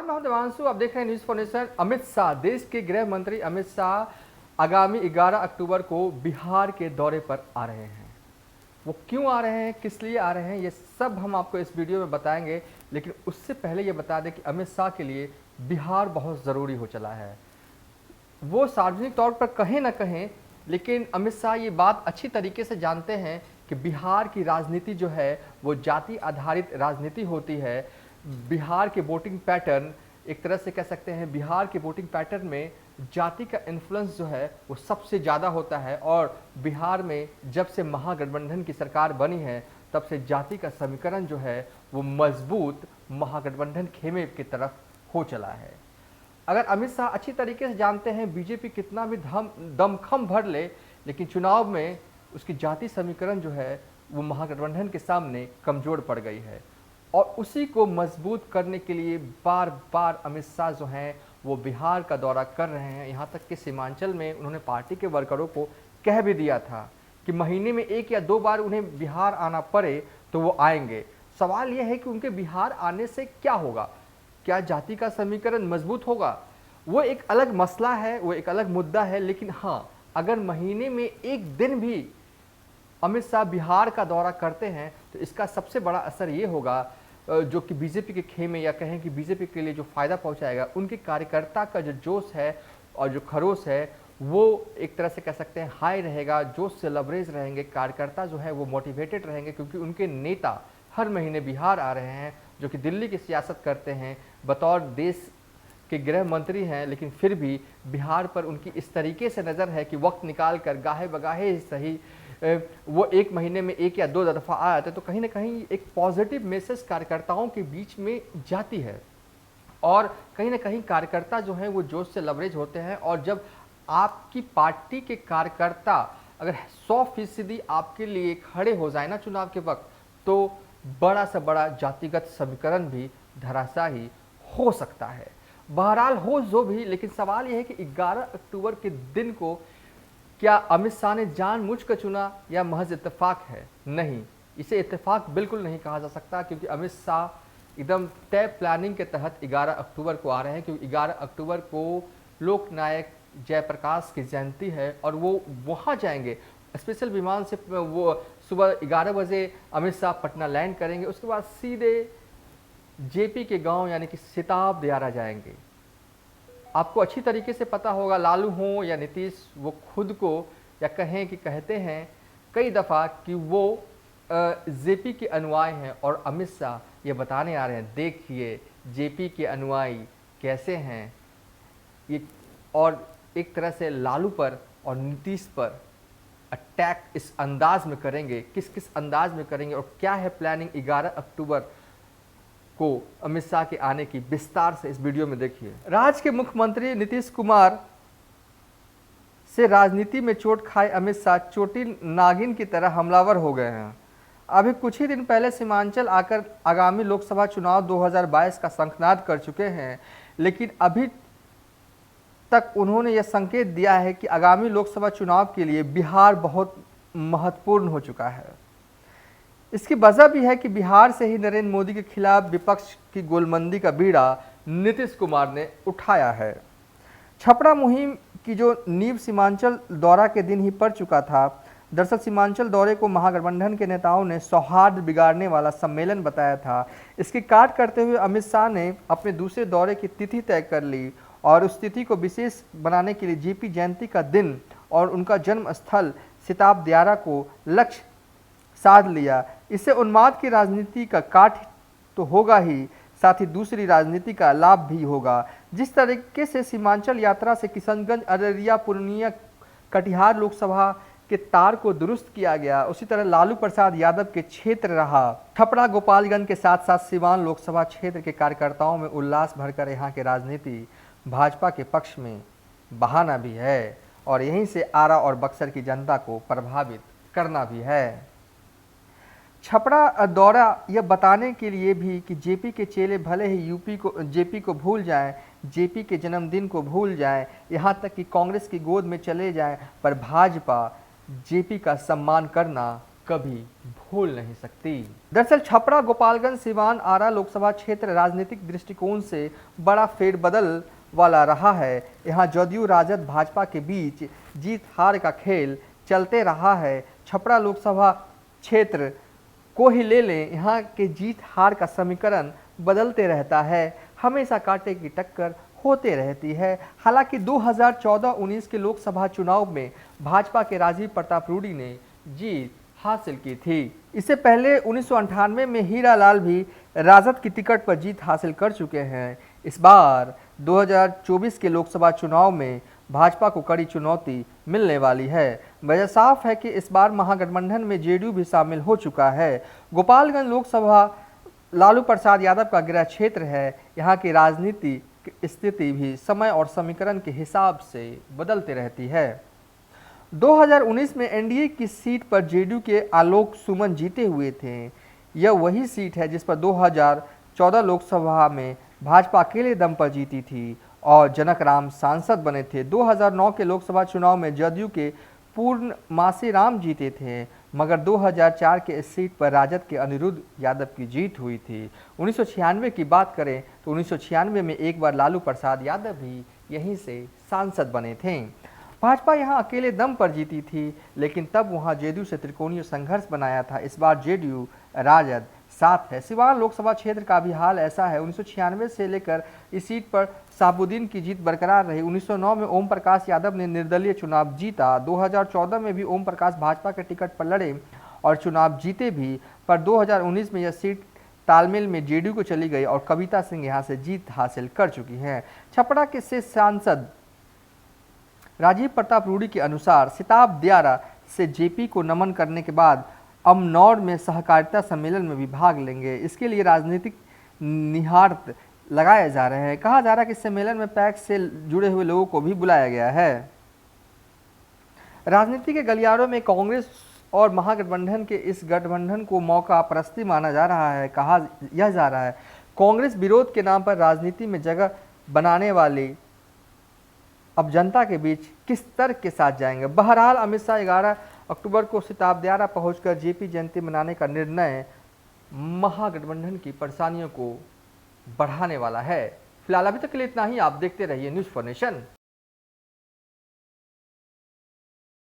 नमस्कार, मैं हूं देवांशु। आप देख रहे हैं न्यूज़ फाउंडेशन। अमित शाह, देश के गृह मंत्री अमित शाह आगामी 11 अक्टूबर को बिहार के दौरे पर आ रहे हैं। वो क्यों आ रहे हैं, किस लिए आ रहे हैं, ये सब हम आपको इस वीडियो में बताएंगे। लेकिन उससे पहले ये बता दें कि अमित शाह के लिए बिहार बहुत ज़रूरी हो चला है। वो सार्वजनिक तौर पर कहें ना कहें, लेकिन अमित शाह ये बात अच्छी तरीके से जानते हैं कि बिहार की राजनीति जो है वो जाति आधारित राजनीति होती है। बिहार के वोटिंग पैटर्न, एक तरह से कह सकते हैं बिहार के वोटिंग पैटर्न में जाति का इन्फ्लुएंस जो है वो सबसे ज़्यादा होता है। और बिहार में जब से महागठबंधन की सरकार बनी है तब से जाति का समीकरण जो है वो मजबूत महागठबंधन खेमे की तरफ हो चला है। अगर अमित शाह अच्छी तरीके से जानते हैं बीजेपी कितना भी दमखम भर ले, लेकिन चुनाव में उसकी जाति समीकरण जो है वो महागठबंधन के सामने कमज़ोर पड़ गई है। और उसी को मजबूत करने के लिए बार बार अमित शाह जो हैं वो बिहार का दौरा कर रहे हैं। यहाँ तक कि सीमांचल में उन्होंने पार्टी के वर्करों को कह भी दिया था कि महीने में 1 या 2 बार उन्हें बिहार आना पड़े तो वो आएंगे। सवाल यह है कि उनके बिहार आने से क्या होगा, क्या जाति का समीकरण मजबूत होगा? वो एक अलग मसला है, वो एक अलग मुद्दा है। लेकिन हाँ, अगर महीने में 1 दिन भी अमित शाह बिहार का दौरा करते हैं तो इसका सबसे बड़ा असर ये होगा जो कि बीजेपी के खेमे या कहें कि बीजेपी के लिए जो फ़ायदा पहुंचाएगा, उनके कार्यकर्ता का जो जोश है और जो खरोश है वो एक तरह से कह सकते हैं हाई रहेगा, जोश से लबरेज रहेंगे। कार्यकर्ता जो है वो मोटिवेटेड रहेंगे क्योंकि उनके नेता हर महीने बिहार आ रहे हैं, जो कि दिल्ली की सियासत करते हैं, बतौर देश के गृह मंत्री हैं, लेकिन फिर भी बिहार पर उनकी इस तरीके से नज़र है कि वक्त निकाल कर गाहे बगाहे ही सही वो 1 महीने में 1 या 2 दफ़ा आ जाते तो कहीं ना कहीं एक पॉजिटिव मैसेज कार्यकर्ताओं के बीच में जाती है। और कहीं ना कहीं कार्यकर्ता जो हैं वो जोश से लवरेज होते हैं। और जब आपकी पार्टी के कार्यकर्ता अगर 100% आपके लिए खड़े हो जाए ना चुनाव के वक्त, तो बड़ा से बड़ा जातिगत समीकरण भी धराशायी हो सकता है। बहरहाल हो जो भी, लेकिन सवाल यह है कि 11 अक्टूबर के दिन को क्या अमित शाह ने जानबूझकर चुना या महज इत्तेफाक है? नहीं, इसे इत्तेफाक बिल्कुल नहीं कहा जा सकता, क्योंकि अमित शाह एकदम तय प्लानिंग के तहत 11 अक्टूबर को आ रहे हैं। क्योंकि 11 अक्टूबर को लोकनायक जयप्रकाश की जयंती है और वो वहाँ जाएंगे स्पेशल विमान से। वो सुबह 11 बजे अमित शाह पटना लैंड करेंगे, उसके बाद सीधे जेपी के गांव यानी कि सिताब दियारा जाएंगे। आपको अच्छी तरीके से पता होगा, लालू हों या नीतीश, वो खुद को या कहें कि कहते हैं कई दफ़ा कि वो जेपी के अनुयायी हैं। और अमित शाह ये बताने आ रहे हैं, देखिए जेपी के अनुयायी कैसे हैं ये। और एक तरह से लालू पर और नीतीश पर अटैक इस अंदाज में करेंगे। किस किस अंदाज में करेंगे और क्या है प्लानिंग 11 अक्टूबर को अमित शाह के आने की, विस्तार से इस वीडियो में देखिए। राज्य के मुख्यमंत्री नीतीश कुमार से राजनीति में चोट खाए अमित शाह चोटी नागिन की तरह हमलावर हो गए हैं। अभी कुछ ही दिन पहले सीमांचल आकर आगामी लोकसभा चुनाव 2022 का शंखनाद कर चुके हैं, लेकिन अभी तक उन्होंने यह संकेत दिया है कि आगामी लोकसभा चुनाव के लिए बिहार बहुत महत्वपूर्ण हो चुका है। इसकी वजह भी है कि बिहार से ही नरेंद्र मोदी के खिलाफ विपक्ष की गोलबंदी का बीड़ा नीतीश कुमार ने उठाया है। छपरा मुहिम की जो नींव सीमांचल दौरा के दिन ही पड़ चुका था। दरअसल सीमांचल दौरे को महागठबंधन के नेताओं ने सौहार्द बिगाड़ने वाला सम्मेलन बताया था। इसकी काट करते हुए अमित शाह ने अपने दूसरे दौरे की तिथि तय कर ली और उस तिथि को विशेष बनाने के लिए जेपी जयंती का दिन और उनका जन्म स्थल सिताब दियारा को लक्ष्य साध लिया। इससे उन्माद की राजनीति का काट तो होगा ही, साथ ही दूसरी राजनीति का लाभ भी होगा। जिस तरीके से सीमांचल यात्रा से किशनगंज, अररिया, पूर्णिया, कटिहार लोकसभा के तार को दुरुस्त किया गया, उसी तरह लालू प्रसाद यादव के क्षेत्र रहा। छपरा, गोपालगंज के साथ साथ सीवान लोकसभा क्षेत्र के कार्यकर्ताओं में उल्लास भरकर यहाँ की राजनीति भाजपा के पक्ष में बहाना भी है और यहीं से आरा और बक्सर की जनता को प्रभावित करना भी है। छपरा दौरा यह बताने के लिए भी कि जेपी के चेले भले ही जेपी को भूल जाएं, जेपी के जन्मदिन को भूल जाएं, यहाँ तक कि कांग्रेस की गोद में चले जाएं, पर भाजपा जेपी का सम्मान करना कभी भूल नहीं सकती। दरअसल छपरा, गोपालगंज, सिवान, आरा लोकसभा क्षेत्र राजनीतिक दृष्टिकोण से बड़ा फेरबदल वाला रहा है। यहाँ जदयू, राजद, भाजपा के बीच जीत हार का खेल चलते रहा है। छपरा लोकसभा क्षेत्र को ही ले लें, यहाँ के जीत हार का समीकरण बदलते रहता है, हमेशा कांटे की टक्कर होते रहती है। हालांकि 2014-19 के लोकसभा चुनाव में भाजपा के राजीव प्रताप रूडी ने जीत हासिल की थी। इससे पहले 1998 में हीरालाल भी राजद की टिकट पर जीत हासिल कर चुके हैं। इस बार 2024 के लोकसभा चुनाव में भाजपा को कड़ी चुनौती मिलने वाली है। वजह साफ है कि इस बार महागठबंधन में जेडीयू भी शामिल हो चुका है। गोपालगंज लोकसभा लालू प्रसाद यादव का गृह क्षेत्र है। यहाँ की राजनीति स्थिति भी समय और समीकरण के हिसाब से बदलती रहती है। 2019 में एनडीए की सीट पर जेडीयू के आलोक सुमन जीते हुए थे। यह वही सीट है जिस पर 2014 लोकसभा में भाजपा अकेले दम पर जीती थी और जनक राम सांसद बने थे। 2009 के लोकसभा चुनाव में जदयू के पूर्णमासी राम जीते थे, मगर 2004 के इस सीट पर राजद के अनिरुद्ध यादव की जीत हुई थी। 1996 की बात करें तो 1996 में एक बार लालू प्रसाद यादव भी यहीं से सांसद बने थे। भाजपा यहां अकेले दम पर जीती थी, लेकिन तब वहां जेडीयू से त्रिकोणीय संघर्ष बनाया था। इस बार जेडीयू राजद साथ है। सिवान लोकसभा क्षेत्र का भी हाल ऐसा है। 1996 से लेकर इस सीट पर साबुद्दीन की जीत बरकरार रही। 1909 में ओम प्रकाश यादव ने निर्दलीय चुनाव जीता। 2014 में भी ओम प्रकाश भाजपा के टिकट पर लड़े और चुनाव जीते भी, पर 2019 में यह सीट तालमेल में जेडीयू को चली गई और कविता सिंह यहां से जीत हासिल कर चुकी हैं। छपरा के से सांसद राजीव प्रताप रूडी के अनुसार सिताब दियारा से जेपी को नमन करने के बाद अमनौर में सहकारिता सम्मेलन में भी भाग लेंगे। इसके लिए राजनीतिक निहारत लगाए जा रहे हैं। कहा जा रहा है कि इस सम्मेलन में पैक्स से जुड़े हुए लोगों को भी बुलाया गया है। राजनीति के गलियारों में कांग्रेस और महागठबंधन के इस गठबंधन को मौका परस्ती माना जा रहा है। कहा यह जा रहा है कांग्रेस विरोध के नाम पर राजनीति में जगह बनाने वाली अब जनता के बीच किस तर्क के साथ जाएंगे। बहरहाल अमित शाह 11 अक्टूबर को सिताब दियारा पहुंचकर जेपी जयंती मनाने का निर्णय महागठबंधन की परेशानियों को बढ़ाने वाला है। फिलहाल अभी तक के लिए इतना ही। आप देखते रहिए न्यूज़ फॉर नेशन।